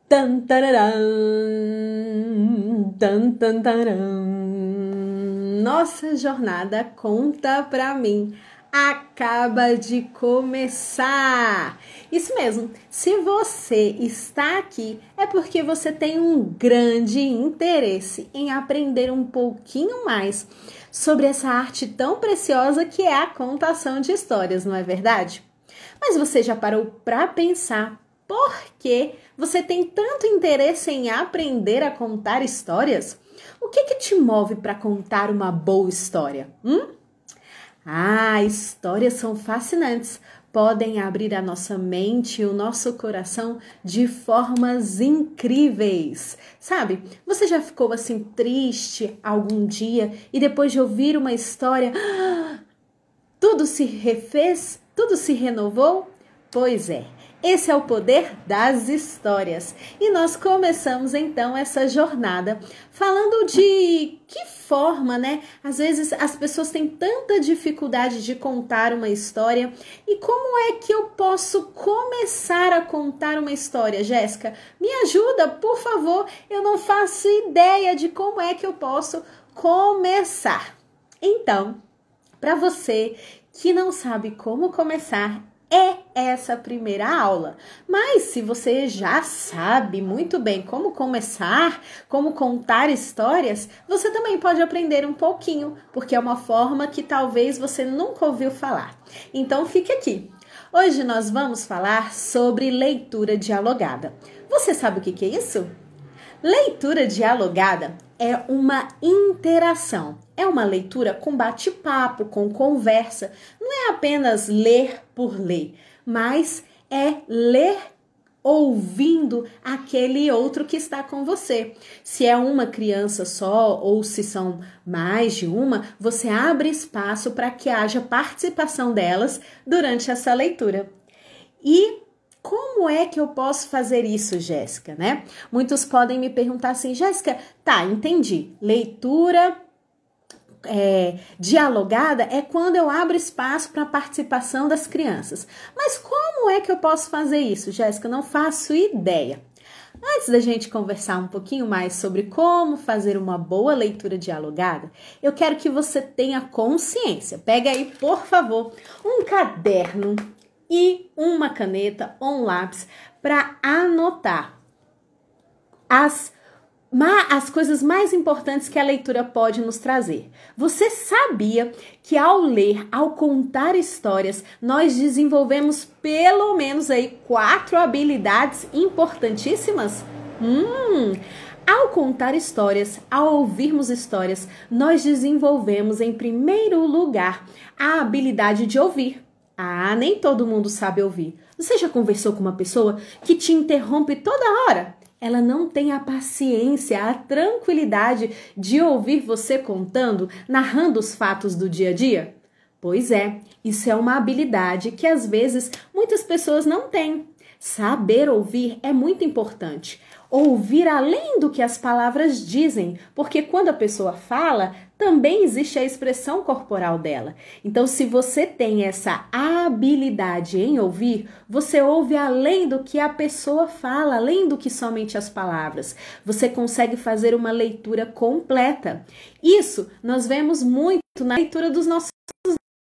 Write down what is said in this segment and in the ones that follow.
Tan, tararam, tan, tan, taram. Nossa jornada conta pra mim. Acaba de começar. Isso mesmo. Se você está aqui, é porque você tem um grande interesse em aprender um pouquinho mais sobre essa arte tão preciosa que é a contação de histórias, não é verdade? Mas você já parou para pensar por que você tem tanto interesse em aprender a contar histórias? O que te move para contar uma boa história? Histórias são fascinantes. Podem abrir a nossa mente e o nosso coração de formas incríveis. Sabe, você já ficou assim triste algum dia e depois de ouvir uma história, tudo se refez? Tudo se renovou? Pois é, esse é o poder das histórias. E nós começamos então essa jornada falando de que forma, né? Às vezes as pessoas têm tanta dificuldade de contar uma história. E como é que eu posso começar a contar uma história, Jéssica? Me ajuda, por favor. Eu não faço ideia de como é que eu posso começar. Então, para você que não sabe como começar, é essa primeira aula. Mas se você já sabe muito bem como começar, como contar histórias, você também pode aprender um pouquinho, porque é uma forma que talvez você nunca ouviu falar. Então fique aqui. Hoje nós vamos falar sobre leitura dialogada. Você sabe o que é isso? Leitura dialogada é uma interação, é uma leitura com bate-papo, com conversa. Não é apenas ler por ler, mas é ler ouvindo aquele outro que está com você. Se é uma criança só ou se são mais de uma, você abre espaço para que haja participação delas durante essa leitura. E como é que eu posso fazer isso, Jéssica, né? Muitos podem me perguntar assim, Jéssica, tá, entendi. Leitura dialogada é quando eu abro espaço para a participação das crianças. Mas como é que eu posso fazer isso, Jéssica? Não faço ideia. Antes da gente conversar um pouquinho mais sobre como fazer uma boa leitura dialogada, eu quero que você tenha consciência. Pega aí, por favor, um caderno e uma caneta ou um lápis para anotar as coisas mais importantes que a leitura pode nos trazer. Você sabia que ao ler, ao contar histórias, nós desenvolvemos pelo menos aí 4 habilidades importantíssimas? Ao contar histórias, ao ouvirmos histórias, nós desenvolvemos em primeiro lugar a habilidade de ouvir. Nem todo mundo sabe ouvir. Você já conversou com uma pessoa que te interrompe toda hora? Ela não tem a paciência, a tranquilidade de ouvir você contando, narrando os fatos do dia a dia? Pois é, isso é uma habilidade que às vezes muitas pessoas não têm. Saber ouvir é muito importante. Ouvir além do que as palavras dizem, porque quando a pessoa fala, também existe a expressão corporal dela. Então, se você tem essa habilidade em ouvir, você ouve além do que a pessoa fala, além do que somente as palavras. Você consegue fazer uma leitura completa. Isso nós vemos muito na leitura dos nossos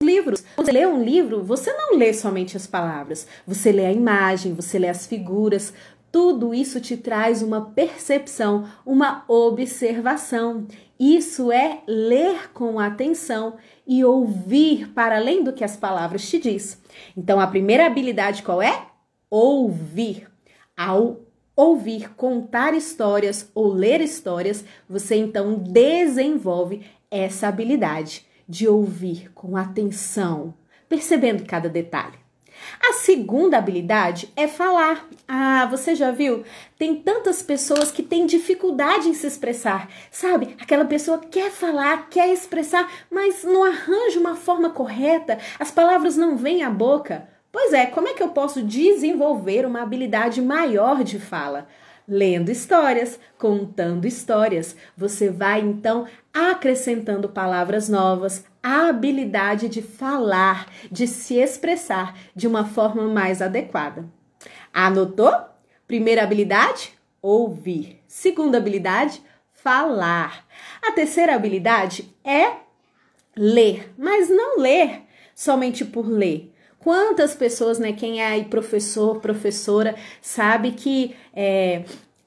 livros. Você lê um livro, você não lê somente as palavras, você lê a imagem, você lê as figuras. Tudo isso te traz uma percepção, uma observação. Isso é ler com atenção e ouvir para além do que as palavras te diz. Então, a primeira habilidade qual é? Ouvir. Ao ouvir, contar histórias ou ler histórias, você então desenvolve essa habilidade de ouvir com atenção, percebendo cada detalhe. A segunda habilidade é falar. Você já viu? Tem tantas pessoas que têm dificuldade em se expressar, sabe? Aquela pessoa quer falar, quer expressar, mas não arranja uma forma correta, as palavras não vêm à boca. Pois é, como é que eu posso desenvolver uma habilidade maior de fala? Lendo histórias, contando histórias. Você vai, então, acrescentando palavras novas, a habilidade de falar, de se expressar de uma forma mais adequada. Anotou? Primeira habilidade? ouvir. Segunda habilidade, falar. A terceira habilidade é ler, mas não ler somente por ler. Quantas pessoas, né, quem é aí professor, professora, sabe que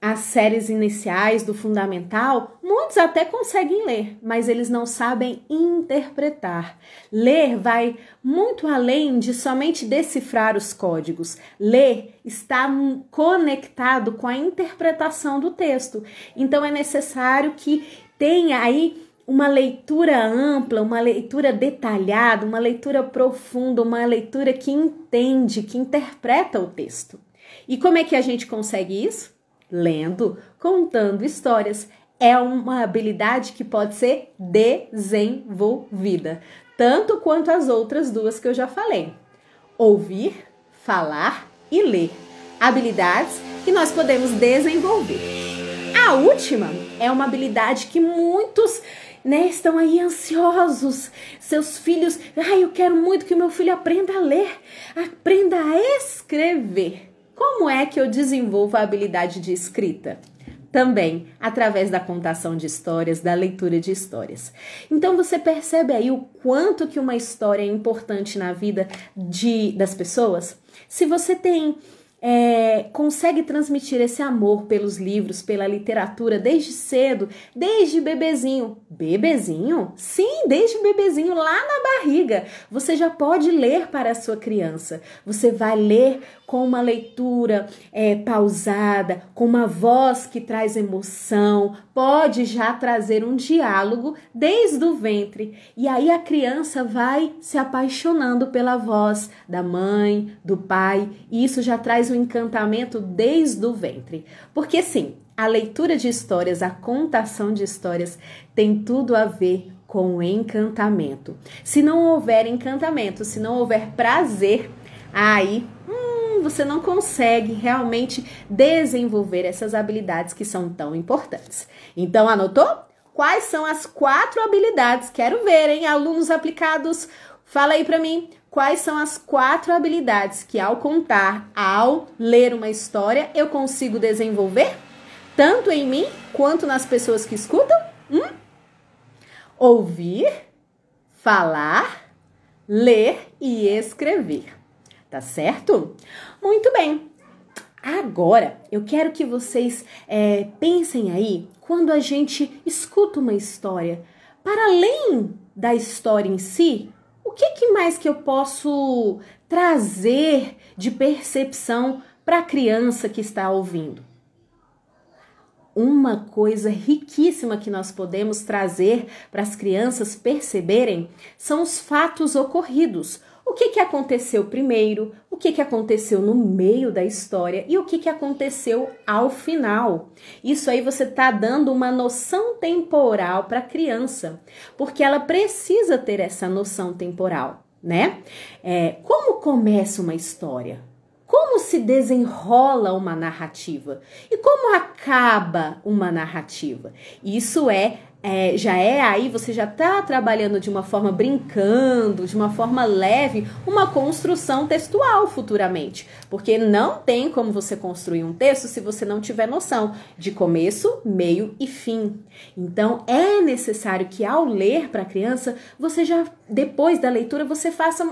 as séries iniciais do fundamental, muitos até conseguem ler, mas eles não sabem interpretar. Ler vai muito além de somente decifrar os códigos. Ler está conectado com a interpretação do texto. Então é necessário que tenha aí uma leitura ampla, uma leitura detalhada, uma leitura profunda, uma leitura que entende, que interpreta o texto. E como é que a gente consegue isso? Lendo, contando histórias. É uma habilidade que pode ser desenvolvida, tanto quanto as outras duas que eu já falei. Ouvir, falar e ler. Habilidades que nós podemos desenvolver. A última é uma habilidade que muitos estão aí ansiosos, seus filhos, eu quero muito que meu filho aprenda a ler, aprenda a escrever. Como é que eu desenvolvo a habilidade de escrita? Também através da contação de histórias, da leitura de histórias. Então você percebe aí o quanto que uma história é importante na vida das pessoas? Se você consegue transmitir esse amor pelos livros, pela literatura desde cedo, desde bebezinho. Bebezinho? Sim, desde bebezinho, lá na barriga. Você já pode ler para a sua criança. Você vai ler com uma leitura pausada, com uma voz que traz emoção, pode já trazer um diálogo desde o ventre. E aí a criança vai se apaixonando pela voz da mãe, do pai, e isso já traz um encantamento desde o ventre. Porque sim, a leitura de histórias, a contação de histórias tem tudo a ver com o encantamento. Se não houver encantamento, se não houver prazer, aí você não consegue realmente desenvolver essas habilidades que são tão importantes. Então, anotou? Quais são as 4 habilidades? Quero ver, hein? Alunos aplicados, fala aí pra mim. Quais são as 4 habilidades que ao contar, ao ler uma história, eu consigo desenvolver? Tanto em mim, quanto nas pessoas que escutam? Ouvir, falar, ler e escrever. Tá certo? Muito bem. Agora, eu quero que vocês pensem aí, quando a gente escuta uma história, para além da história em si, o que mais que eu posso trazer de percepção para a criança que está ouvindo? Uma coisa riquíssima que nós podemos trazer para as crianças perceberem são os fatos ocorridos. O que aconteceu primeiro, o que aconteceu no meio da história e o que aconteceu ao final. Isso aí você está dando uma noção temporal para a criança, porque ela precisa ter essa noção temporal, né? Como começa uma história? Como se desenrola uma narrativa? E como acaba uma narrativa? Isso já é aí, você já está trabalhando de uma forma brincando, de uma forma leve, uma construção textual futuramente. Porque não tem como você construir um texto se você não tiver noção de começo, meio e fim. Então, é necessário que ao ler para a criança, você já, depois da leitura, você faça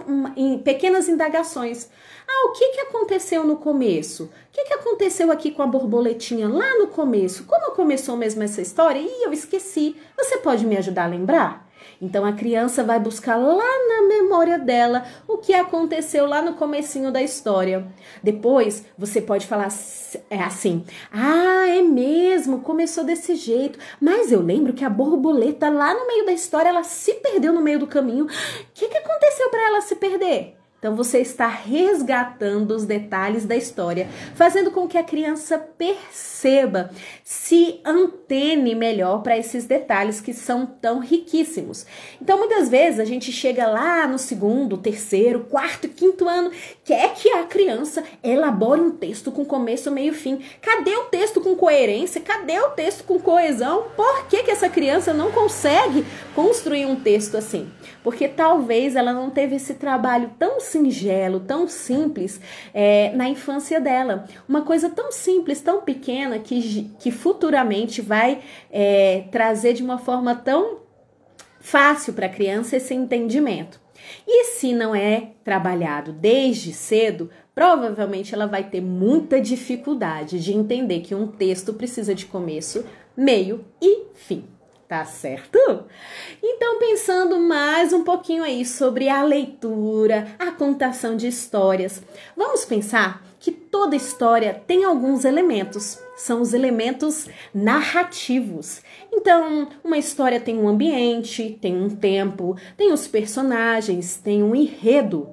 pequenas indagações. O que aconteceu no começo? O que aconteceu aqui com a borboletinha lá no começo? Como começou mesmo essa história? Eu esqueci. Você pode me ajudar a lembrar? Então a criança vai buscar lá na memória dela o que aconteceu lá no comecinho da história. Depois você pode falar assim: é mesmo, começou desse jeito. Mas eu lembro que a borboleta lá no meio da história, ela se perdeu no meio do caminho. O que aconteceu para ela se perder? Então, você está resgatando os detalhes da história, fazendo com que a criança perceba, se antene melhor para esses detalhes que são tão riquíssimos. Então, muitas vezes, a gente chega lá no 2º, 3º, 4º e 5º ano, quer que a criança elabore um texto com começo, meio e fim. Cadê o texto com coerência? Cadê o texto com coesão? Por que essa criança não consegue construir um texto assim? Porque talvez ela não teve esse trabalho tão singelo, tão simples na infância dela. Uma coisa tão simples, tão pequena, que futuramente vai trazer de uma forma tão fácil para a criança esse entendimento. E se não é trabalhado desde cedo, provavelmente ela vai ter muita dificuldade de entender que um texto precisa de começo, meio e fim. Tá certo? Então, pensando mais um pouquinho aí sobre a leitura, a contação de histórias, vamos pensar que toda história tem alguns elementos, são os elementos narrativos. Então, uma história tem um ambiente, tem um tempo, tem os personagens, tem um enredo.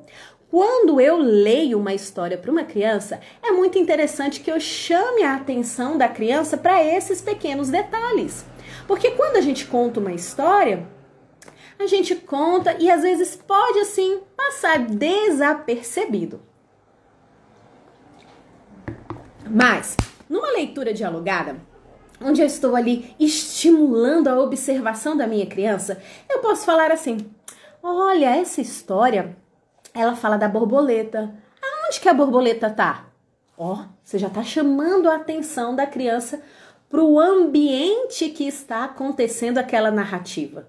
Quando eu leio uma história para uma criança, é muito interessante que eu chame a atenção da criança para esses pequenos detalhes. Porque quando a gente conta uma história, a gente conta e às vezes pode assim passar desapercebido. Mas, numa leitura dialogada, onde eu estou ali estimulando a observação da minha criança, eu posso falar assim: olha, essa história, ela fala da borboleta. Aonde que a borboleta tá? Você já está chamando a atenção da criança para o ambiente que está acontecendo aquela narrativa.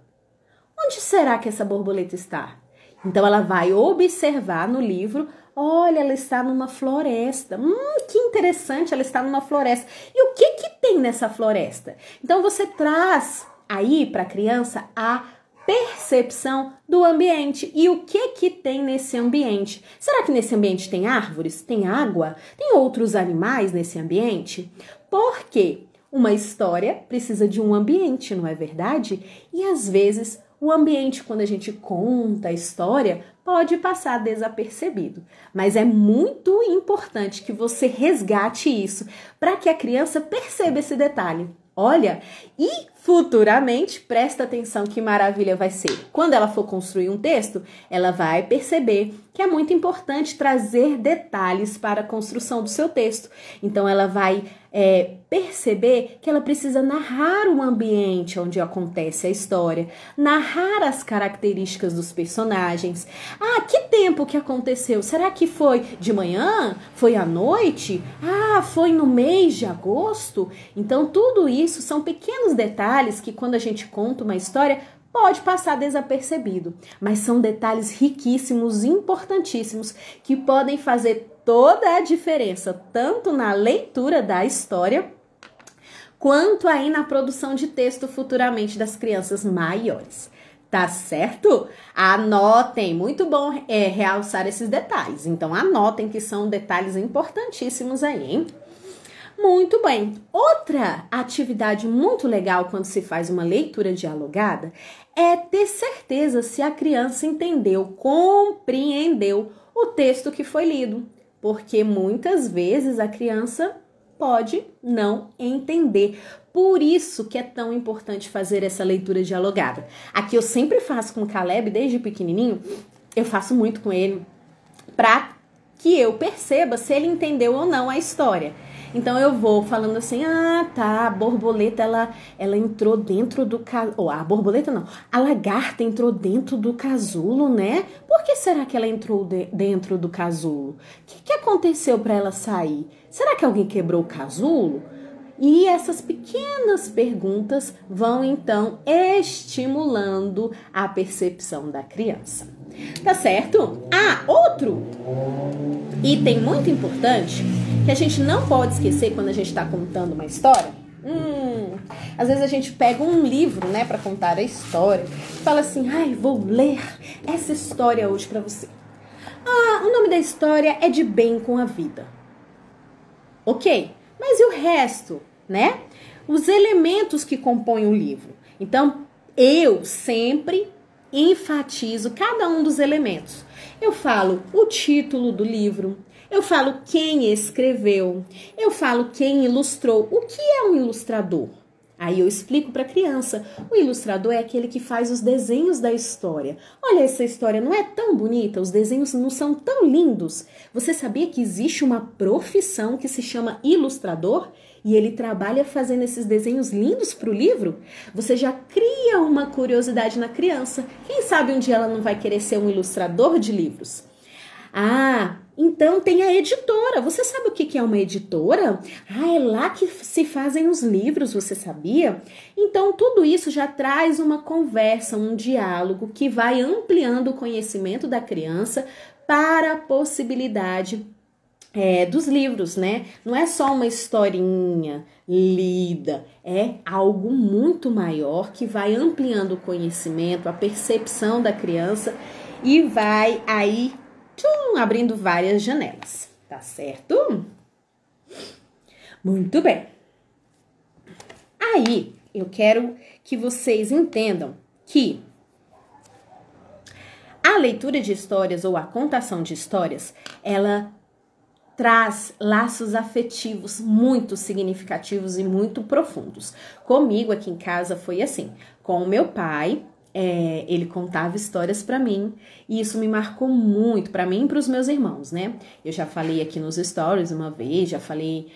Onde será que essa borboleta está? Então ela vai observar no livro, olha, ela está numa floresta. Que interessante, ela está numa floresta. E o que tem nessa floresta? Então você traz aí para a criança a percepção do ambiente. E o que tem nesse ambiente? Será que nesse ambiente tem árvores? Tem água? Tem outros animais nesse ambiente? Por quê? Uma história precisa de um ambiente, não é verdade? E às vezes o ambiente, quando a gente conta a história, pode passar desapercebido. Mas é muito importante que você resgate isso para que a criança perceba esse detalhe. Olha, e futuramente, presta atenção que maravilha vai ser. Quando ela for construir um texto, ela vai perceber que é muito importante trazer detalhes para a construção do seu texto. Então, ela vai perceber que ela precisa narrar o ambiente onde acontece a história, narrar as características dos personagens. Que tempo que aconteceu? Será que foi de manhã? Foi à noite? Foi no mês de agosto? Então, tudo isso são pequenos detalhes que, quando a gente conta uma história, pode passar desapercebido, mas são detalhes riquíssimos, importantíssimos, que podem fazer toda a diferença, tanto na leitura da história, quanto aí na produção de texto futuramente das crianças maiores. Tá certo? Anotem, muito bom realçar esses detalhes. Então anotem que são detalhes importantíssimos aí, hein? Muito bem. Outra atividade muito legal quando se faz uma leitura dialogada é ter certeza se a criança entendeu, compreendeu o texto que foi lido. Porque muitas vezes a criança pode não entender. Por isso que é tão importante fazer essa leitura dialogada. Aqui eu sempre faço com o Caleb, desde pequenininho, eu faço muito com ele, para que eu perceba se ele entendeu ou não a história. Então eu vou falando assim, a borboleta ela entrou dentro do casulo, a borboleta não, a lagarta entrou dentro do casulo, né? Por que será que ela entrou dentro do casulo? O que aconteceu para ela sair? Será que alguém quebrou o casulo? E essas pequenas perguntas vão então estimulando a percepção da criança. Tá certo? Outro item muito importante que a gente não pode esquecer quando a gente está contando uma história. Às vezes a gente pega um livro, né, para contar a história e fala assim, vou ler essa história hoje para você. O nome da história é De Bem com a Vida. Ok, mas e o resto, né? Os elementos que compõem o livro. Então, eu sempre enfatizo cada um dos elementos. Eu falo o título do livro, eu falo quem escreveu, eu falo quem ilustrou. O que é um ilustrador? Aí eu explico para a criança. O ilustrador é aquele que faz os desenhos da história. Olha, essa história não é tão bonita, os desenhos não são tão lindos. Você sabia que existe uma profissão que se chama ilustrador? E ele trabalha fazendo esses desenhos lindos para o livro? Você já cria uma curiosidade na criança. Quem sabe um dia ela não vai querer ser um ilustrador de livros? Ah, então tem a editora. Você sabe o que é uma editora? Ah, é lá que se fazem os livros, você sabia? Então, tudo isso já traz uma conversa, um diálogo que vai ampliando o conhecimento da criança para a possibilidade dos livros, né? Não é só uma historinha lida, é algo muito maior que vai ampliando o conhecimento, a percepção da criança e vai aí abrindo várias janelas, tá certo? Muito bem. Aí, eu quero que vocês entendam que a leitura de histórias ou a contação de histórias, ela traz laços afetivos muito significativos e muito profundos. Comigo aqui em casa foi assim, com o meu pai, ele contava histórias para mim e isso me marcou muito, para mim e para os meus irmãos, né? Eu já falei aqui nos stories uma vez, já falei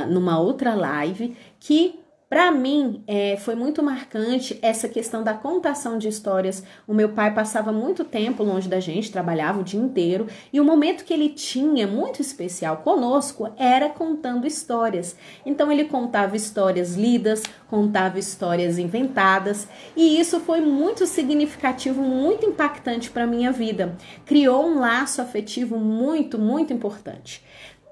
numa outra live que para mim, foi muito marcante essa questão da contação de histórias. O meu pai passava muito tempo longe da gente, trabalhava o dia inteiro, e o momento que ele tinha muito especial conosco era contando histórias. Então, ele contava histórias lidas, contava histórias inventadas, e isso foi muito significativo, muito impactante para a minha vida. Criou um laço afetivo muito, muito importante.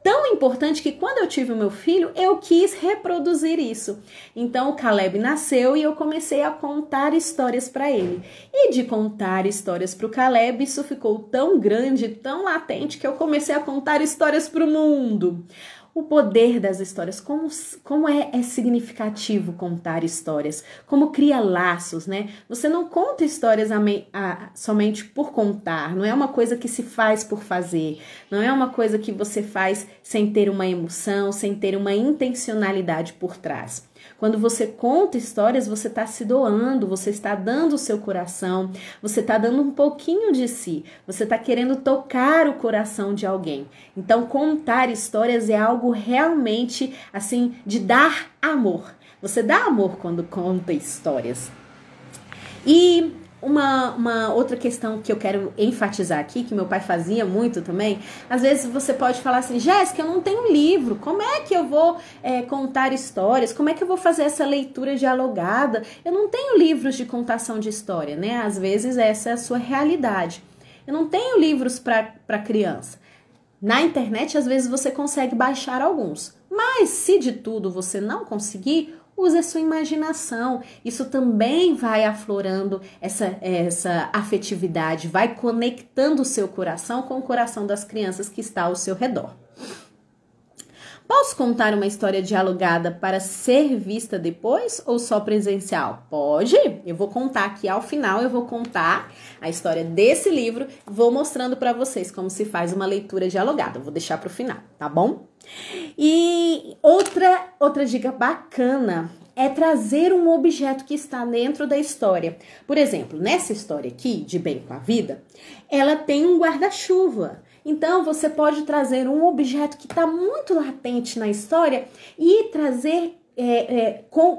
Tão importante que quando eu tive o meu filho, eu quis reproduzir isso. Então, o Caleb nasceu e eu comecei a contar histórias para ele. E de contar histórias para o Caleb, isso ficou tão grande, tão latente, que eu comecei a contar histórias para o mundo. O poder das histórias, como é significativo contar histórias, como cria laços, né? Você não conta histórias somente por contar, não é uma coisa que se faz por fazer, não é uma coisa que você faz sem ter uma emoção, sem ter uma intencionalidade por trás. Quando você conta histórias, você está se doando, você está dando o seu coração, você está dando um pouquinho de si, você está querendo tocar o coração de alguém. Então, contar histórias é algo realmente, assim, de dar amor. Você dá amor quando conta histórias. E uma outra questão que eu quero enfatizar aqui, que meu pai fazia muito também, às vezes você pode falar assim, Jéssica, eu não tenho livro, como é que eu vou contar histórias, como é que eu vou fazer essa leitura dialogada, eu não tenho livros de contação de história, né? Às vezes essa é a sua realidade. Eu não tenho livros para criança. Na internet, às vezes você consegue baixar alguns, mas se de tudo você não conseguir, use a sua imaginação, isso também vai aflorando essa afetividade, vai conectando o seu coração com o coração das crianças que está ao seu redor. Posso contar uma história dialogada para ser vista depois ou só presencial? Pode, eu vou contar aqui ao final, eu vou contar a história desse livro, vou mostrando para vocês como se faz uma leitura dialogada, vou deixar para o final, tá bom? E outra dica bacana é trazer um objeto que está dentro da história. Por exemplo, nessa história aqui, de Bem com a Vida, ela tem um guarda-chuva. Então, você pode trazer um objeto que está muito latente na história e trazer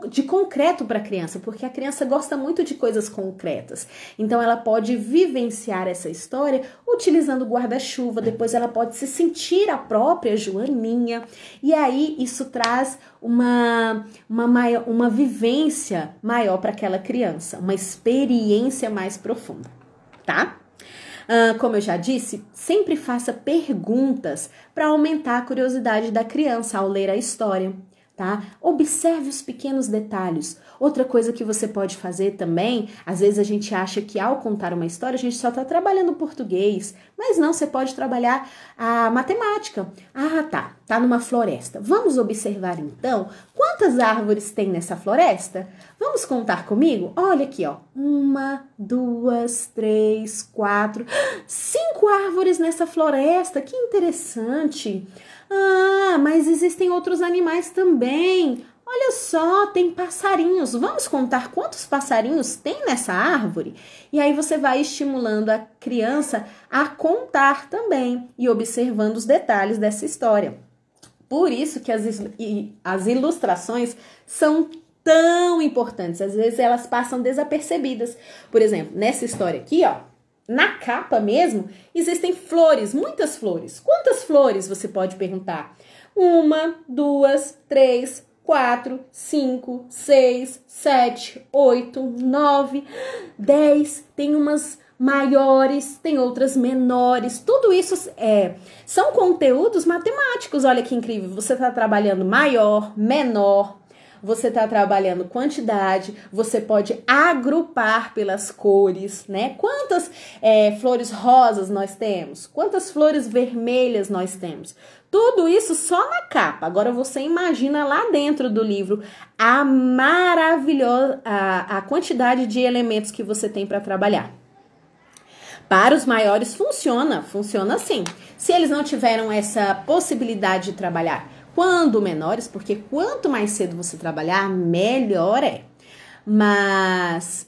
de concreto para a criança, porque a criança gosta muito de coisas concretas. Então, ela pode vivenciar essa história utilizando o guarda-chuva, depois ela pode se sentir a própria Joaninha, e aí isso traz uma vivência maior para aquela criança, uma experiência mais profunda, tá? Como eu já disse, sempre faça perguntas para aumentar a curiosidade da criança ao ler a história, tá? Observe os pequenos detalhes. Outra coisa que você pode fazer também, às vezes a gente acha que ao contar uma história a gente só está trabalhando português, mas não, você pode trabalhar a matemática. Ah, tá numa floresta. Vamos observar então quantas árvores tem nessa floresta? Vamos contar comigo? Olha aqui, ó. 1, 2, 3, 4, 5 árvores nessa floresta. Que interessante. Ah, mas existem outros animais também. Olha só, tem passarinhos. Vamos contar quantos passarinhos tem nessa árvore? E aí você vai estimulando a criança a contar também e observando os detalhes dessa história. Por isso que as ilustrações são tão importantes. Às vezes elas passam desapercebidas. Por exemplo, nessa história aqui, ó, na capa mesmo, existem flores, muitas flores. Quantas flores você pode perguntar? 1, 2, 3, 4, 5, 6, 7, 8, 9, 10. Tem umas maiores, tem outras menores. Tudo isso são conteúdos matemáticos. Olha que incrível. Você está trabalhando maior, menor. Você está trabalhando quantidade, você pode agrupar pelas cores, né? Quantas flores rosas nós temos? Quantas flores vermelhas nós temos? Tudo isso só na capa. Agora você imagina lá dentro do livro a maravilhosa, a quantidade de elementos que você tem para trabalhar. Para os maiores funciona assim. Se eles não tiveram essa possibilidade de trabalhar quando menores, porque quanto mais cedo você trabalhar, melhor é. Mas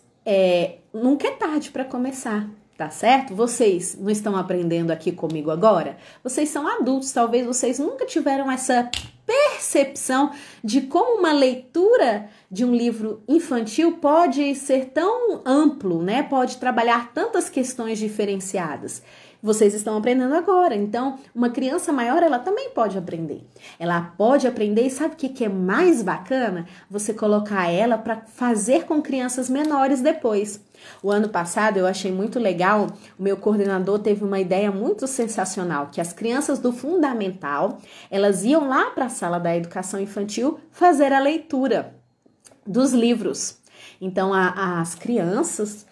nunca é tarde para começar, tá certo? Vocês não estão aprendendo aqui comigo agora? Vocês são adultos, talvez vocês nunca tiveram essa percepção de como uma leitura de um livro infantil pode ser tão amplo, né? Pode trabalhar tantas questões diferenciadas. Vocês estão aprendendo agora, então uma criança maior, ela também pode aprender. Ela pode aprender e sabe o que é mais bacana? Você colocar ela para fazer com crianças menores depois. O ano passado eu achei muito legal, o meu coordenador teve uma ideia muito sensacional, que as crianças do fundamental, elas iam lá para a sala da educação infantil fazer a leitura dos livros. Então as crianças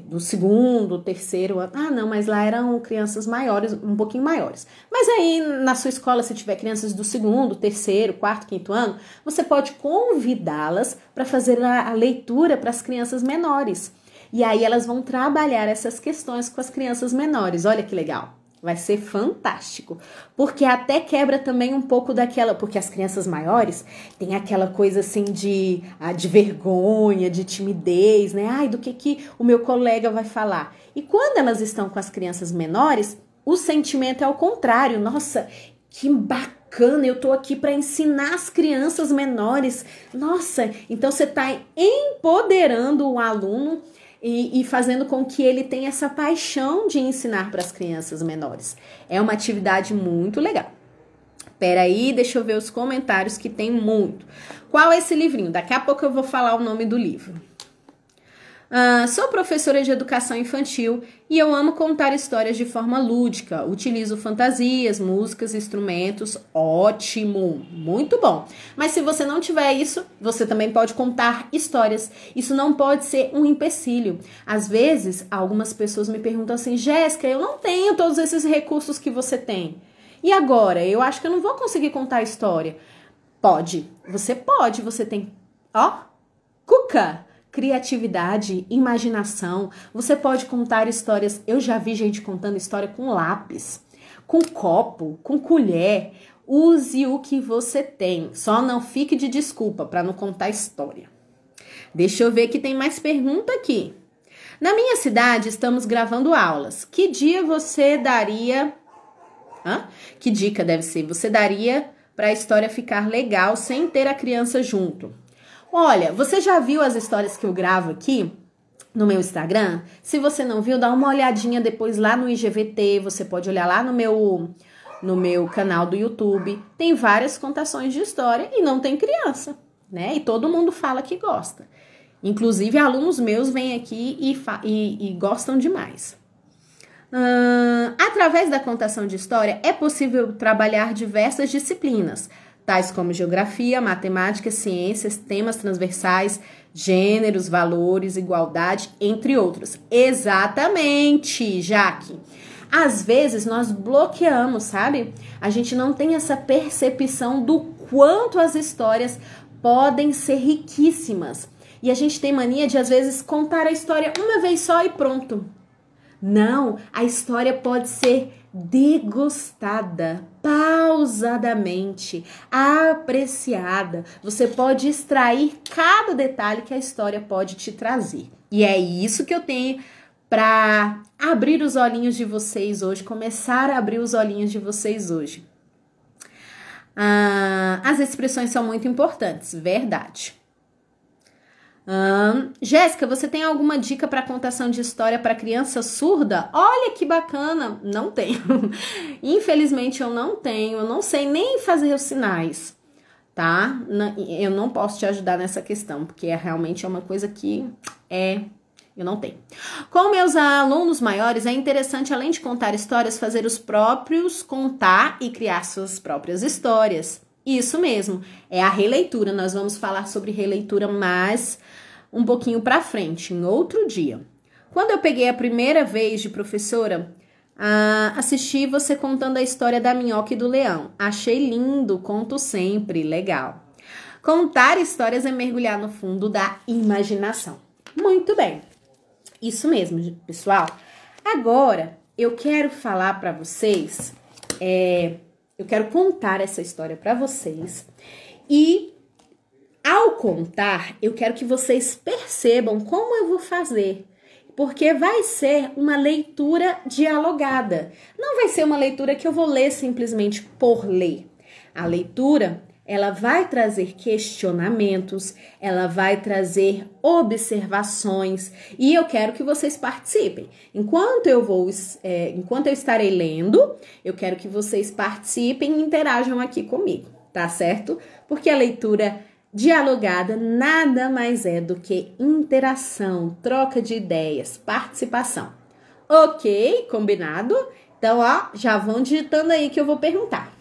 do segundo, terceiro ano. Não, mas lá eram crianças maiores, um pouquinho maiores. Mas aí na sua escola, se tiver crianças do segundo, terceiro, quarto, quinto ano, você pode convidá-las para fazer a leitura para as crianças menores. E aí elas vão trabalhar essas questões com as crianças menores. Olha que legal. Vai ser fantástico, porque até quebra também um pouco daquela, porque as crianças maiores têm aquela coisa assim de vergonha, de timidez, né? Ai, do que o meu colega vai falar? E quando elas estão com as crianças menores, o sentimento é ao contrário. Nossa, que bacana, eu tô aqui para ensinar as crianças menores. Nossa, então você tá empoderando o aluno e fazendo com que ele tenha essa paixão de ensinar para as crianças menores. É uma atividade muito legal. Peraí, deixa eu ver os comentários que tem muito. Qual é esse livrinho? Daqui a pouco eu vou falar o nome do livro. Sou professora de educação infantil e eu amo contar histórias de forma lúdica. Utilizo fantasias, músicas, instrumentos. Ótimo, muito bom. Mas se você não tiver isso, você também pode contar histórias. Isso não pode ser um empecilho. Às vezes, algumas pessoas me perguntam assim, Jéssica, eu não tenho todos esses recursos que você tem. E agora? Eu acho que eu não vou conseguir contar história. Pode, você tem, Cuca! Criatividade, imaginação, você pode contar histórias, eu já vi gente contando história com lápis, com copo, com colher, use o que você tem, só não fique de desculpa para não contar história. Deixa eu ver que tem mais pergunta aqui. Na minha cidade estamos gravando aulas, que dia você daria, que dica deve ser, você daria para a história ficar legal sem ter a criança junto? Olha, você já viu as histórias que eu gravo aqui no meu Instagram? Se você não viu, dá uma olhadinha depois lá no IGVT, você pode olhar lá no meu canal do YouTube. Tem várias contações de história e não tem criança, né? E todo mundo fala que gosta. Inclusive, alunos meus vêm aqui e gostam demais. Através da contação de história, é possível trabalhar diversas disciplinas, tais como geografia, matemática, ciências, temas transversais, gêneros, valores, igualdade, entre outros. Exatamente, Jaque. Às vezes nós bloqueamos, sabe? A gente não tem essa percepção do quanto as histórias podem ser riquíssimas. E a gente tem mania de, às vezes, contar a história uma vez só e pronto. Não, a história pode ser degustada, pausadamente, apreciada. Você pode extrair cada detalhe que a história pode te trazer. E é isso que eu tenho para abrir os olhinhos de vocês hoje, começar a abrir os olhinhos de vocês hoje. As expressões são muito importantes, verdade. Jéssica, você tem alguma dica para contação de história para criança surda? Olha que bacana! Não tenho. Infelizmente eu não tenho. Eu não sei nem fazer os sinais, tá? Eu não posso te ajudar nessa questão, porque realmente é uma coisa que eu não tenho. Com meus alunos maiores, é interessante, além de contar histórias, fazer os próprios contar e criar suas próprias histórias. Isso mesmo, é a releitura. Nós vamos falar sobre releitura mais um pouquinho pra frente, em outro dia. Quando eu peguei a primeira vez de professora, assisti você contando a história da minhoca e do leão. Achei lindo, conto sempre, legal. Contar histórias é mergulhar no fundo da imaginação. Muito bem, isso mesmo, pessoal. Agora, eu quero falar pra vocês, eu quero contar essa história pra vocês e ao contar, eu quero que vocês percebam como eu vou fazer, porque vai ser uma leitura dialogada. Não vai ser uma leitura que eu vou ler simplesmente por ler. A leitura, ela vai trazer questionamentos, ela vai trazer observações e eu quero que vocês participem. Enquanto eu estarei lendo, eu quero que vocês participem e interajam aqui comigo, tá certo? Porque a leitura dialogada nada mais é do que interação, troca de ideias, participação. Ok? Combinado? Então, já vão digitando aí que eu vou perguntar.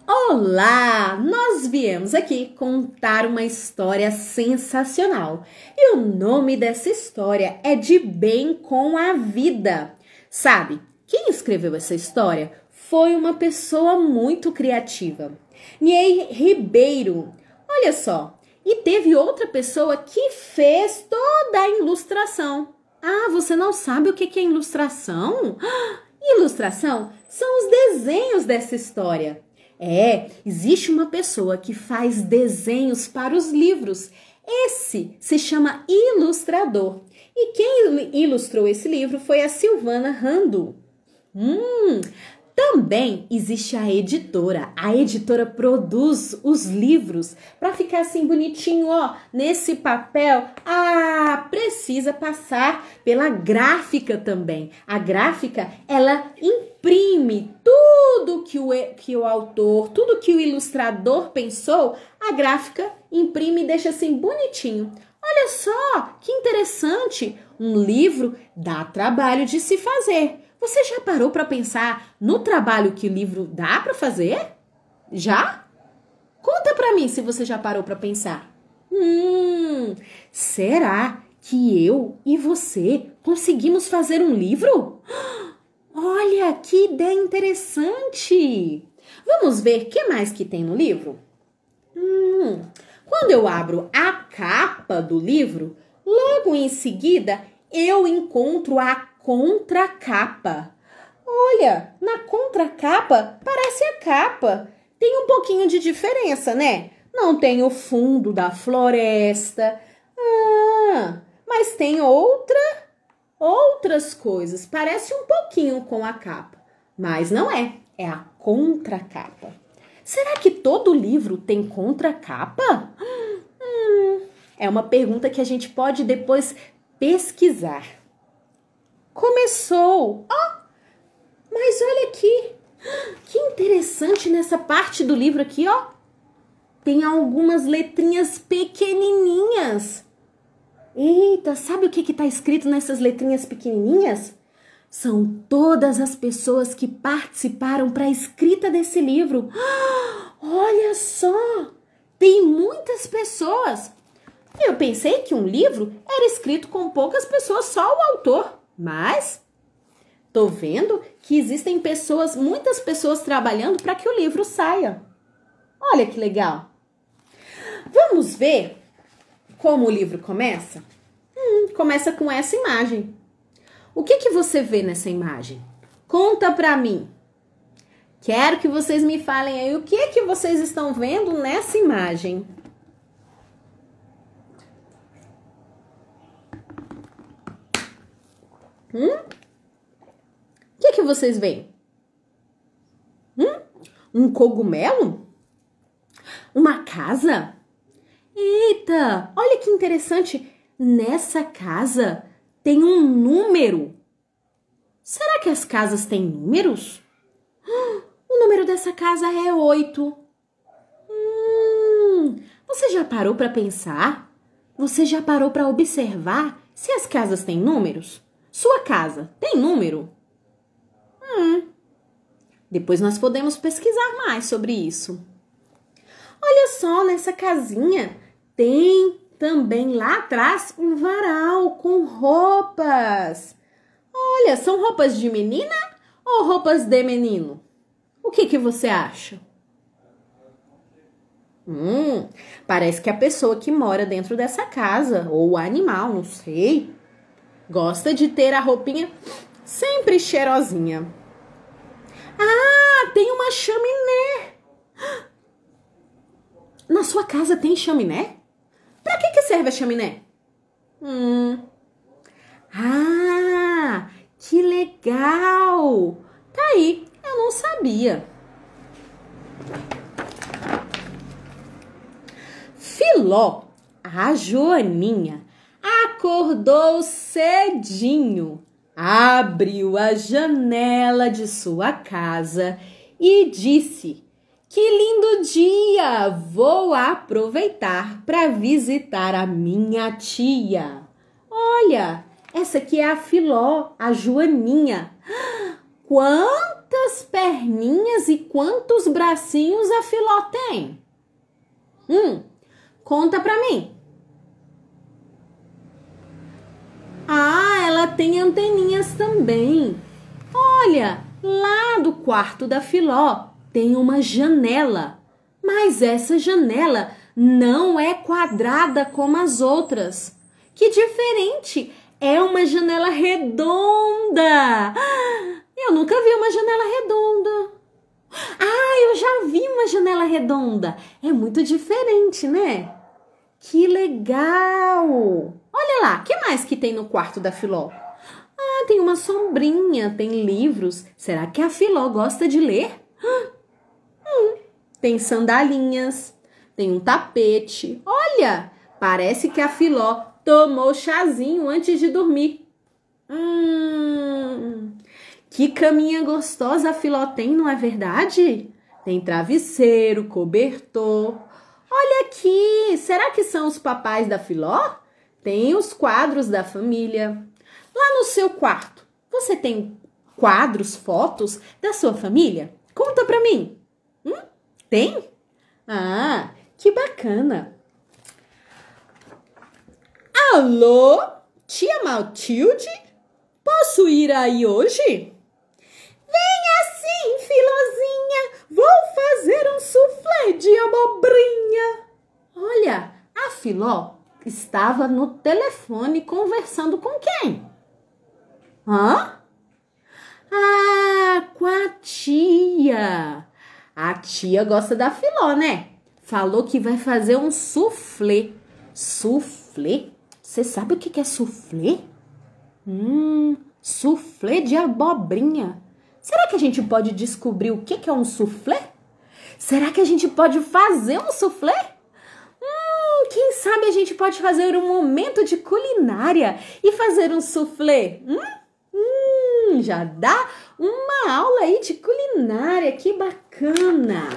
Olá! Nós viemos aqui contar uma história sensacional. E o nome dessa história é De Bem com a Vida. Sabe, quem escreveu essa história foi uma pessoa muito criativa. Niei Ribeiro. Olha só, e teve outra pessoa que fez toda a ilustração. Você não sabe o que é ilustração? Ilustração são os desenhos dessa história. Existe uma pessoa que faz desenhos para os livros. Esse se chama ilustrador. E quem ilustrou esse livro foi a Silvana Rando. Também existe a editora. A editora produz os livros para ficar assim bonitinho, nesse papel. Precisa passar pela gráfica também. A gráfica, ela imprime tudo que o autor, tudo que o ilustrador pensou, a gráfica imprime e deixa assim bonitinho. Olha só, que interessante. Um livro dá trabalho de se fazer. Você já parou para pensar no trabalho que o livro dá para fazer? Já? Conta para mim se você já parou para pensar. Será que eu e você conseguimos fazer um livro? Olha, que ideia interessante! Vamos ver o que mais que tem no livro? Quando eu abro a capa do livro, logo em seguida eu encontro a contracapa. Olha, na contracapa parece a capa. Tem um pouquinho de diferença, né? Não tem o fundo da floresta. Mas tem outras coisas. Parece um pouquinho com a capa, mas não é. É a contracapa. Será que todo livro tem contracapa? É uma pergunta que a gente pode depois pesquisar. Começou! Mas olha aqui, que interessante nessa parte do livro aqui, tem algumas letrinhas pequenininhas. Eita, sabe o que está escrito nessas letrinhas pequenininhas? São todas as pessoas que participaram para a escrita desse livro. Olha só, tem muitas pessoas. Eu pensei que um livro era escrito com poucas pessoas, só o autor. Mas tô vendo que existem muitas pessoas trabalhando para que o livro saia. Olha que legal. Vamos ver como o livro começa? Começa com essa imagem. O que você vê nessa imagem? Conta pra mim. Quero que vocês me falem aí o que vocês estão vendo nessa imagem. O que vocês veem? Um cogumelo? Uma casa? Eita, olha que interessante. Nessa casa tem um número. Será que as casas têm números? O número dessa casa é 8. Você já parou para pensar? Você já parou para observar se as casas têm números? Sua casa tem número? Depois nós podemos pesquisar mais sobre isso. Olha só, nessa casinha tem também lá atrás um varal com roupas. Olha, são roupas de menina ou roupas de menino? O que você acha? Parece que a pessoa que mora dentro dessa casa, ou o animal, não sei, gosta de ter a roupinha sempre cheirosinha. Ah, tem uma chaminé. Na sua casa tem chaminé? Para que serve a chaminé? Ah, que legal! Tá aí, eu não sabia. Filó, a Joaninha, acordou cedinho, abriu a janela de sua casa e disse: "Que lindo dia! Vou aproveitar para visitar a minha tia." Olha, essa aqui é a Filó, a Joaninha. Quantas perninhas e quantos bracinhos a Filó tem? Conta pra mim. Ah, ela tem anteninhas também. Olha, lá do quarto da Filó tem uma janela, mas essa janela não é quadrada como as outras. Que diferente! É uma janela redonda. Eu nunca vi uma janela redonda. Ah, eu já vi uma janela redonda. É muito diferente, né? Que legal! Olha lá, o que mais que tem no quarto da Filó? Ah, tem uma sombrinha, tem livros. Será que a Filó gosta de ler? Tem sandalinhas, tem um tapete. Olha, parece que a Filó tomou chazinho antes de dormir. Que caminha gostosa a Filó tem, não é verdade? Tem travesseiro, cobertor. Olha aqui, será que são os papais da Filó? Tem os quadros da família. Lá no seu quarto, você tem quadros, fotos da sua família? Conta pra mim. Tem? Ah, que bacana. Alô, tia Matilde? Posso ir aí hoje? Venha sim, Filozinha. Vou fazer um soufflé de abobrinha. Olha, a Filó estava no telefone conversando com quem? Ah, com a tia. A tia gosta da Filó, né? Falou que vai fazer um soufflé. Soufflé? Você sabe o que é soufflé? Soufflé de abobrinha. Será que a gente pode descobrir o que é um soufflé? Será que a gente pode fazer um soufflé? Quem sabe a gente pode fazer um momento de culinária e fazer um soufflé? Já dá uma aula aí de culinária, que bacana!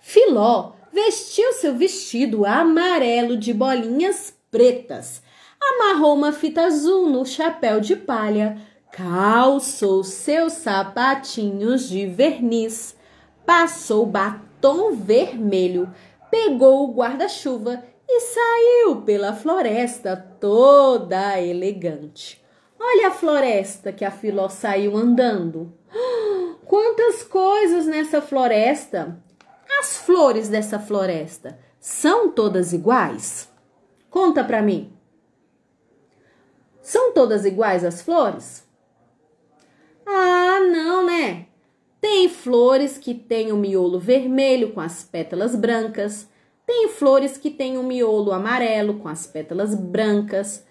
Filó vestiu seu vestido amarelo de bolinhas pretas, amarrou uma fita azul no chapéu de palha, calçou seus sapatinhos de verniz, passou batom vermelho, pegou o guarda-chuva e saiu pela floresta toda elegante. Olha a floresta que a Filó saiu andando. Quantas coisas nessa floresta! As flores dessa floresta são todas iguais? Conta pra mim. São todas iguais as flores? Ah, não, né? Tem flores que têm o miolo vermelho com as pétalas brancas. Tem flores que têm o miolo amarelo com as pétalas brancas.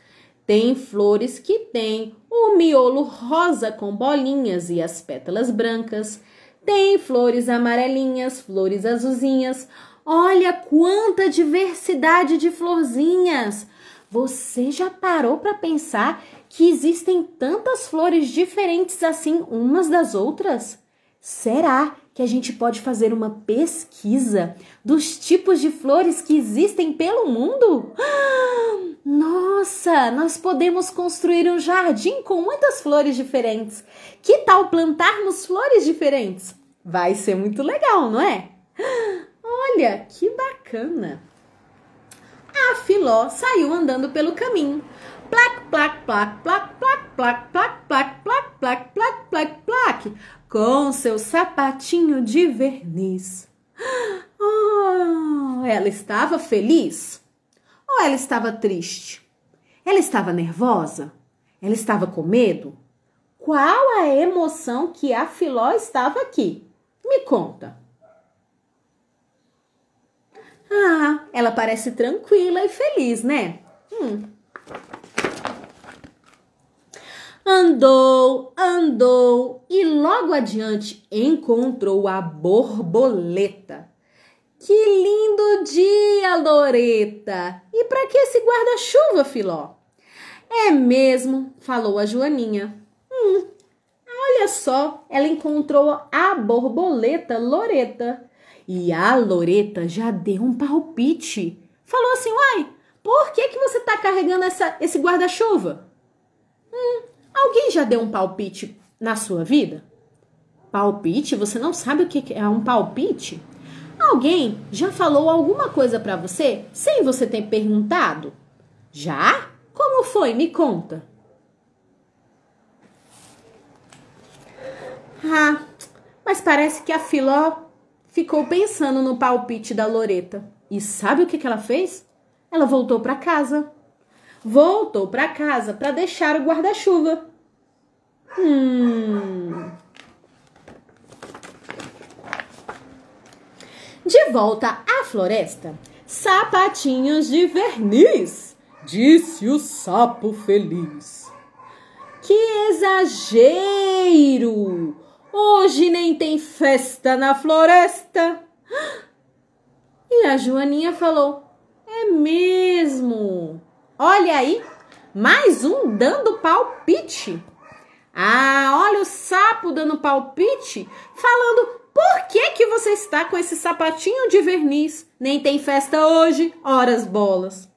Tem flores que têm o miolo rosa com bolinhas e as pétalas brancas. Tem flores amarelinhas, flores azulzinhas. Olha quanta diversidade de florzinhas! Você já parou para pensar que existem tantas flores diferentes assim umas das outras? Será que a gente pode fazer uma pesquisa dos tipos de flores que existem pelo mundo? Nossa, nós podemos construir um jardim com muitas flores diferentes. Que tal plantarmos flores diferentes? Vai ser muito legal, não é? Olha, que bacana! A Filó saiu andando pelo caminho. Plac, plac, plac, plac, plac, plac, plac, plac, plac, plac, plac, plac, plac, com seu sapatinho de verniz. Oh, ela estava feliz? Ou ela estava triste? Ela estava nervosa? Ela estava com medo? Qual a emoção que a Filó estava aqui? Me conta. Ah, ela parece tranquila e feliz, né? Andou, andou e logo adiante encontrou a borboleta. Que lindo dia, Loreta! E para que esse guarda-chuva, Filó? É mesmo, falou a Joaninha. Olha só, ela encontrou a borboleta Loreta. E a Loreta já deu um palpite. Falou assim, uai, por que você está carregando esse guarda-chuva? Alguém já deu um palpite na sua vida? Palpite? Você não sabe o que é um palpite? Alguém já falou alguma coisa para você sem você ter perguntado? Já? Como foi? Me conta. Ah, mas parece que a Filó ficou pensando no palpite da Loreta. E sabe o que ela fez? Ela voltou para casa. Voltou para casa para deixar o guarda-chuva. De volta à floresta, sapatinhos de verniz, disse o sapo feliz. Que exagero! Hoje nem tem festa na floresta. E a Joaninha falou, é mesmo. Olha aí, mais um dando palpite. Ah, olha o sapo dando palpite, falando, por que você está com esse sapatinho de verniz? Nem tem festa hoje, horas bolas.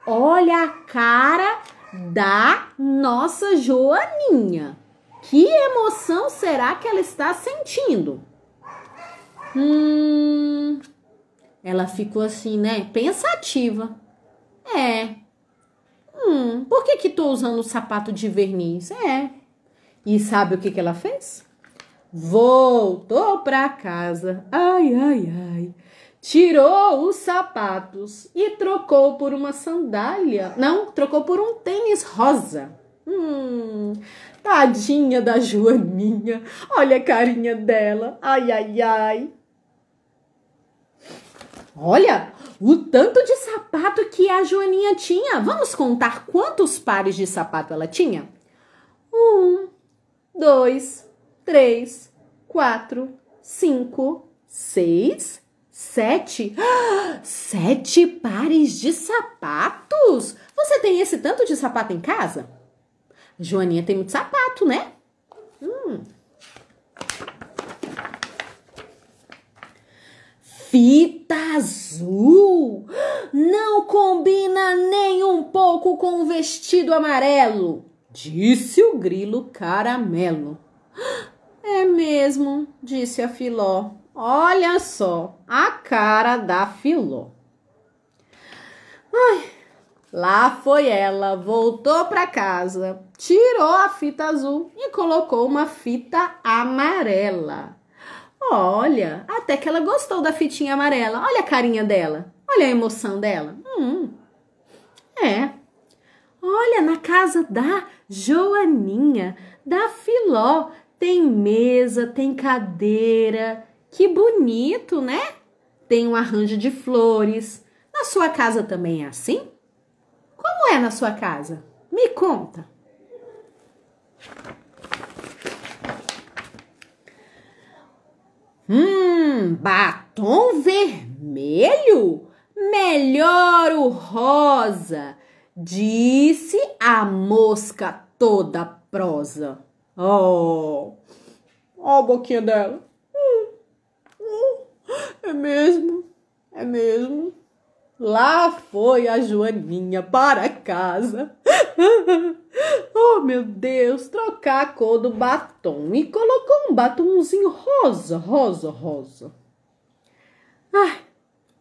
Olha a cara da nossa Joaninha. Que emoção será que ela está sentindo? Ela ficou assim, né? Pensativa. Por que tô usando o sapato de verniz? E sabe o que ela fez? Voltou para casa. Ai, ai, ai. Tirou os sapatos e trocou por uma sandália. Não, trocou por um tênis rosa. Tadinha da Joaninha. Olha a carinha dela. Ai, ai, ai. Olha o tanto de sapato que a Joaninha tinha. Vamos contar quantos pares de sapato ela tinha? 1, 2, 3, 4, 5, 6, 7. 7 pares de sapatos? Você tem esse tanto de sapato em casa? Joaninha tem muito sapato, né? Fita azul! Não combina nem um pouco com o vestido amarelo, disse o grilo caramelo. É mesmo, disse a Filó. Olha só a cara da Filó. Lá foi ela, voltou para casa, tirou a fita azul e colocou uma fita amarela. Olha, até que ela gostou da fitinha amarela. Olha a carinha dela, olha a emoção dela. Olha, na casa da Joaninha, da Filó, tem mesa, tem cadeira. Que bonito, né? Tem um arranjo de flores. Na sua casa também é assim? Como é na sua casa? Me conta. Batom vermelho? Melhor o rosa, disse a mosca toda prosa. Ó a boquinha dela. É mesmo. Lá foi a Joaninha para casa. Oh, meu Deus, trocar a cor do batom e colocou um batomzinho rosa. Ai,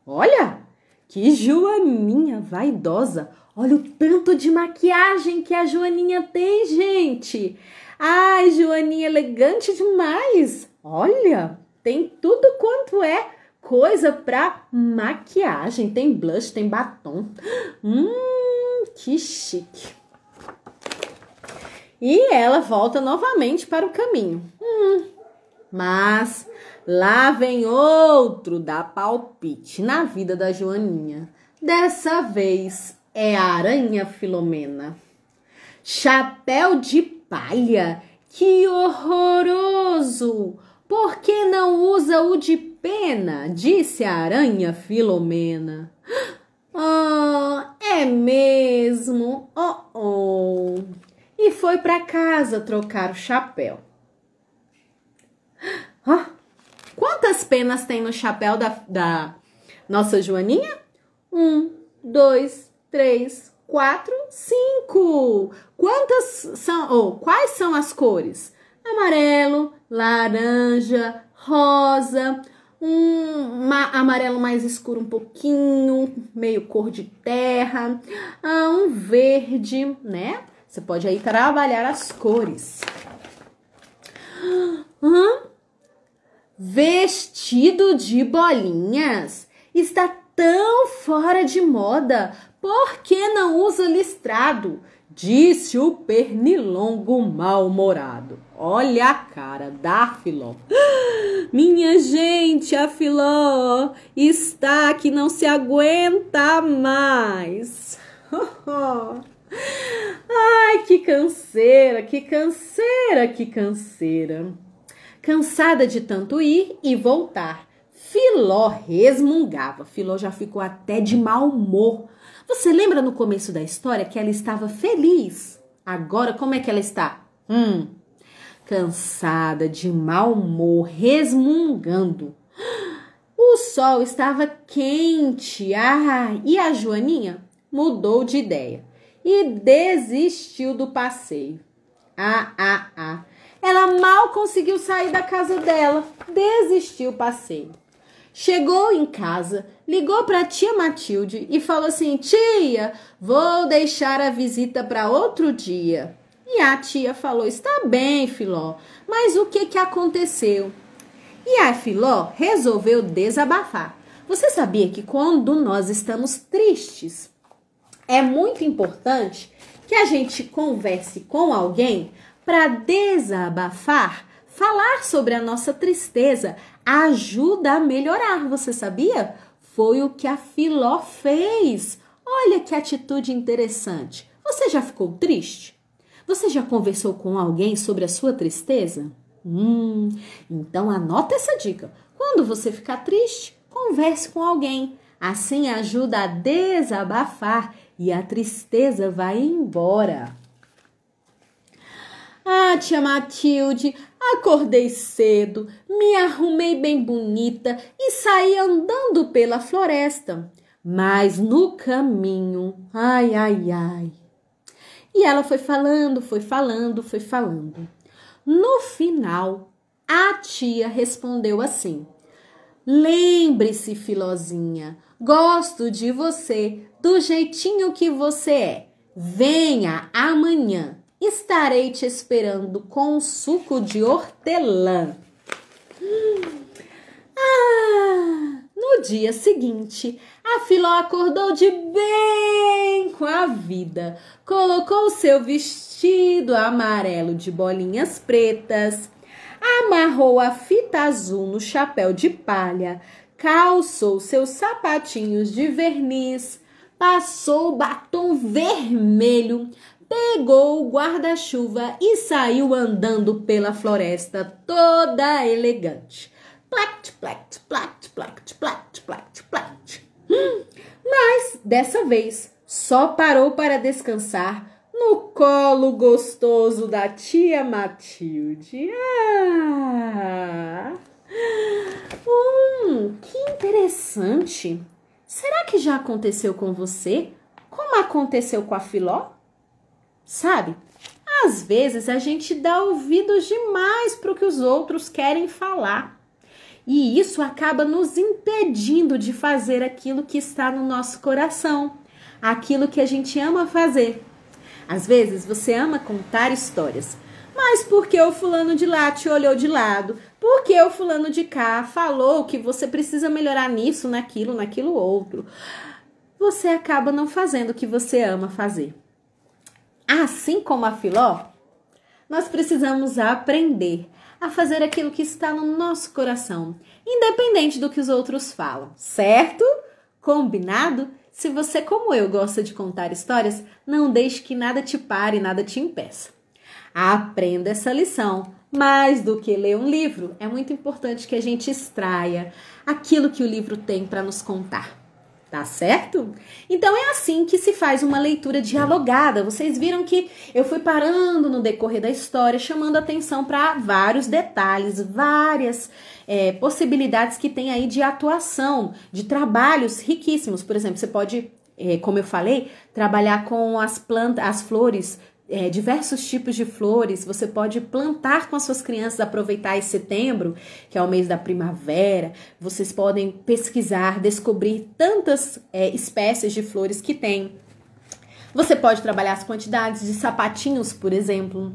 olha, que Joaninha vaidosa. Olha o tanto de maquiagem que a Joaninha tem, gente. Ai, Joaninha elegante demais. Olha, tem tudo quanto é coisa pra maquiagem. Tem blush, tem batom. Que chique. E ela volta novamente para o caminho. Mas lá vem outro dar palpite na vida da Joaninha. Dessa vez é a aranha Filomena. Chapéu de palha, que horroroso! Por que não usa o de pena? Disse a aranha Filomena. É mesmo? E foi para casa trocar o chapéu. Quantas penas tem no chapéu da nossa Joaninha? 1, 2, 3, 4, 5. Quais são as cores? Amarelo, laranja, rosa, amarelo mais escuro um pouquinho, meio cor de terra, um verde, né? Você pode aí trabalhar as cores. Vestido de bolinhas está tão fora de moda. Por que não usa listrado? Disse o pernilongo mal-humorado. Olha a cara da Filó. Minha gente, a Filó está que não se aguenta mais. Ai, que canseira. Cansada de tanto ir e voltar, Filó resmungava. Filó já ficou até de mau humor. Você lembra no começo da história que ela estava feliz? Agora, como é que ela está? Cansada, de mau humor, resmungando. O sol estava quente. E a Joaninha mudou de ideia e desistiu do passeio. Ela mal conseguiu sair da casa dela, desistiu do passeio. Chegou em casa, ligou para a tia Matilde e falou assim: tia, vou deixar a visita para outro dia. E a tia falou: está bem, Filó, mas o que aconteceu? E a Filó resolveu desabafar. Você sabia que quando nós estamos tristes, é muito importante que a gente converse com alguém para desabafar, falar sobre a nossa tristeza, ajuda a melhorar, você sabia? Foi o que a Filó fez. Olha que atitude interessante. Você já ficou triste? Você já conversou com alguém sobre a sua tristeza? Então anota essa dica. Quando você ficar triste, converse com alguém. Assim ajuda a desabafar e a tristeza vai embora. Tia Matilde, acordei cedo, me arrumei bem bonita e saí andando pela floresta. Mas no caminho, ai. E ela foi falando. No final, a tia respondeu assim: lembre-se, Filozinha, gosto de você do jeitinho que você é. Venha amanhã. Estarei te esperando com um suco de hortelã. No dia seguinte, a Filó acordou de bem com a vida. Colocou seu vestido amarelo de bolinhas pretas, amarrou a fita azul no chapéu de palha, calçou seus sapatinhos de verniz, passou o batom vermelho, pegou o guarda-chuva e saiu andando pela floresta toda elegante. Plact, plact, plact, plact, plact, plact, plact. Mas, dessa vez, só parou para descansar no colo gostoso da tia Matilde. Que interessante. Será que já aconteceu com você? Como aconteceu com a Filó? Sabe, às vezes a gente dá ouvidos demais para o que os outros querem falar. E isso acaba nos impedindo de fazer aquilo que está no nosso coração, aquilo que a gente ama fazer. Às vezes você ama contar histórias, mas porque o fulano de lá te olhou de lado, porque o fulano de cá falou que você precisa melhorar nisso, naquilo outro, você acaba não fazendo o que você ama fazer. Assim como a Filó, nós precisamos aprender a fazer aquilo que está no nosso coração, independente do que os outros falam, certo? Combinado? Se você, como eu, gosta de contar histórias, não deixe que nada te pare, nada te impeça. Aprenda essa lição. Mais do que ler um livro, é muito importante que a gente extraia aquilo que o livro tem para nos contar. Tá certo? Então é assim que se faz uma leitura dialogada. Vocês viram que eu fui parando no decorrer da história, chamando atenção para vários detalhes, várias possibilidades que tem aí de atuação, de trabalhos riquíssimos. Por exemplo, você pode, como eu falei, trabalhar com as plantas, as flores, diversos tipos de flores. Você pode plantar com as suas crianças, aproveitar esse setembro, que é o mês da primavera. Vocês podem pesquisar, descobrir tantas espécies de flores que tem. Você pode trabalhar as quantidades de sapatinhos, por exemplo,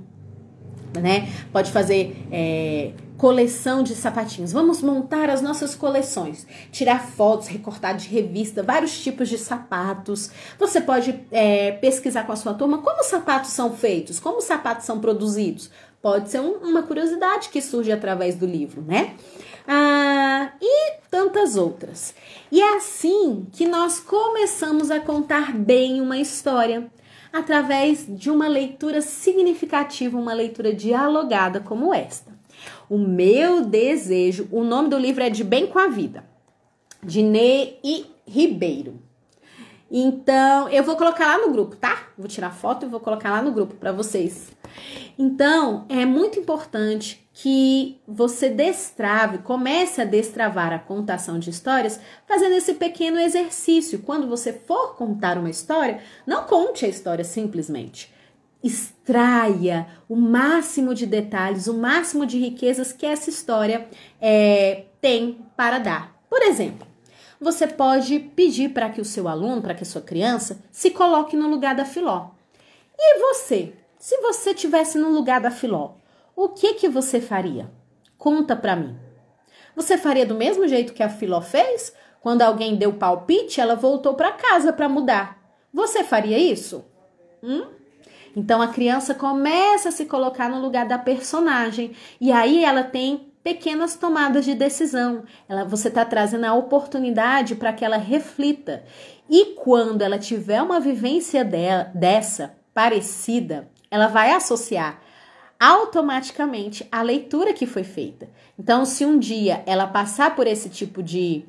né? Pode fazer coleção de sapatinhos. Vamos montar as nossas coleções, tirar fotos, recortar de revista, vários tipos de sapatos. Você pode pesquisar com a sua turma como os sapatos são feitos, como os sapatos são produzidos. Pode ser uma curiosidade que surge através do livro, né? E tantas outras. E é assim que nós começamos a contar bem uma história, através de uma leitura significativa, uma leitura dialogada como esta. O meu desejo, o nome do livro é De Bem com a Vida, de Ney Ribeiro. Então, eu vou colocar lá no grupo, tá? Vou tirar foto e vou colocar lá no grupo para vocês. Então, é muito importante que você comece a destravar a contação de histórias fazendo esse pequeno exercício. Quando você for contar uma história, não conte a história simplesmente. Extraia o máximo de detalhes, o máximo de riquezas que essa história tem para dar. Por exemplo, você pode pedir para que o seu aluno, para que a sua criança, se coloque no lugar da Filó. E você? Se você estivesse no lugar da Filó, o que você faria? Conta para mim. Você faria do mesmo jeito que a Filó fez? Quando alguém deu palpite, ela voltou para casa para mudar. Você faria isso? Então a criança começa a se colocar no lugar da personagem e aí ela tem pequenas tomadas de decisão. Você está trazendo a oportunidade para que ela reflita. E quando ela tiver uma vivência dessa parecida, ela vai associar automaticamente a leitura que foi feita. Então, se um dia ela passar por esse tipo de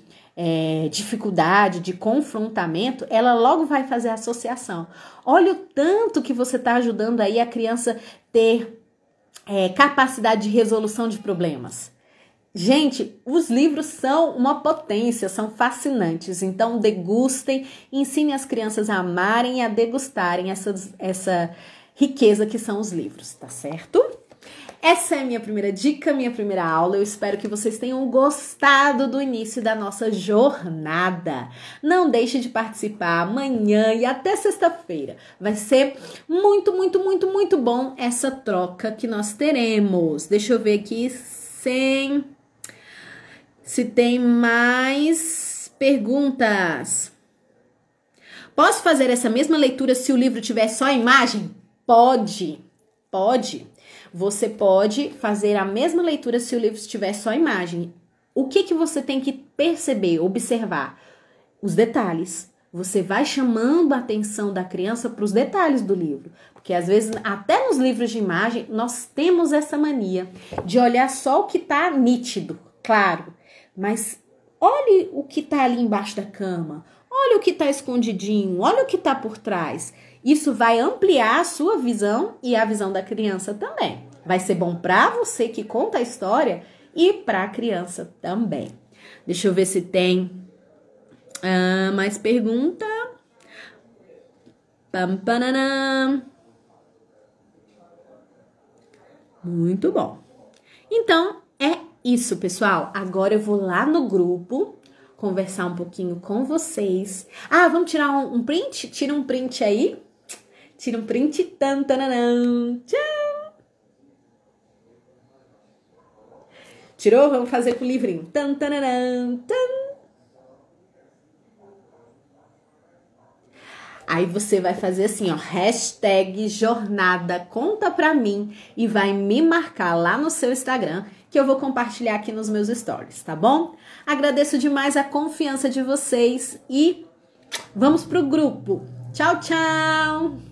dificuldade, de confrontamento, ela logo vai fazer a associação. Olha o tanto que você está ajudando aí a criança ter capacidade de resolução de problemas. Gente, os livros são uma potência, são fascinantes. Então, degustem, ensinem as crianças a amarem e a degustarem essa riqueza que são os livros, tá certo? Essa é a minha primeira dica, minha primeira aula. Eu espero que vocês tenham gostado do início da nossa jornada. Não deixe de participar amanhã e até sexta-feira. Vai ser muito, muito, muito, muito bom essa troca que nós teremos. Deixa eu ver aqui se tem mais perguntas. Posso fazer essa mesma leitura se o livro tiver só imagem? Pode. Você pode fazer a mesma leitura se o livro tiver só imagem. O que você tem que perceber, observar? Os detalhes. Você vai chamando a atenção da criança para os detalhes do livro. Porque às vezes, até nos livros de imagem, nós temos essa mania de olhar só o que está nítido, claro. mas olhe o que está ali embaixo da cama, olha o que está escondidinho, olha o que está por trás. Isso vai ampliar a sua visão e a visão da criança também. Vai ser bom para você que conta a história e para a criança também. Deixa eu ver se tem mais pergunta. Pam, pananã. Muito bom. Então, é isso, pessoal. Agora eu vou lá no grupo conversar um pouquinho com vocês. Vamos tirar um print? Tira um print aí. Tira um print. Tan, tananã. Tchau. Tirou? Vamos fazer com o livrinho. Tan, tananã. Tan. Aí você vai fazer assim, ó, hashtag jornada conta pra mim e vai me marcar lá no seu Instagram que eu vou compartilhar aqui nos meus stories, tá bom? Agradeço demais a confiança de vocês e vamos pro grupo. Tchau, tchau!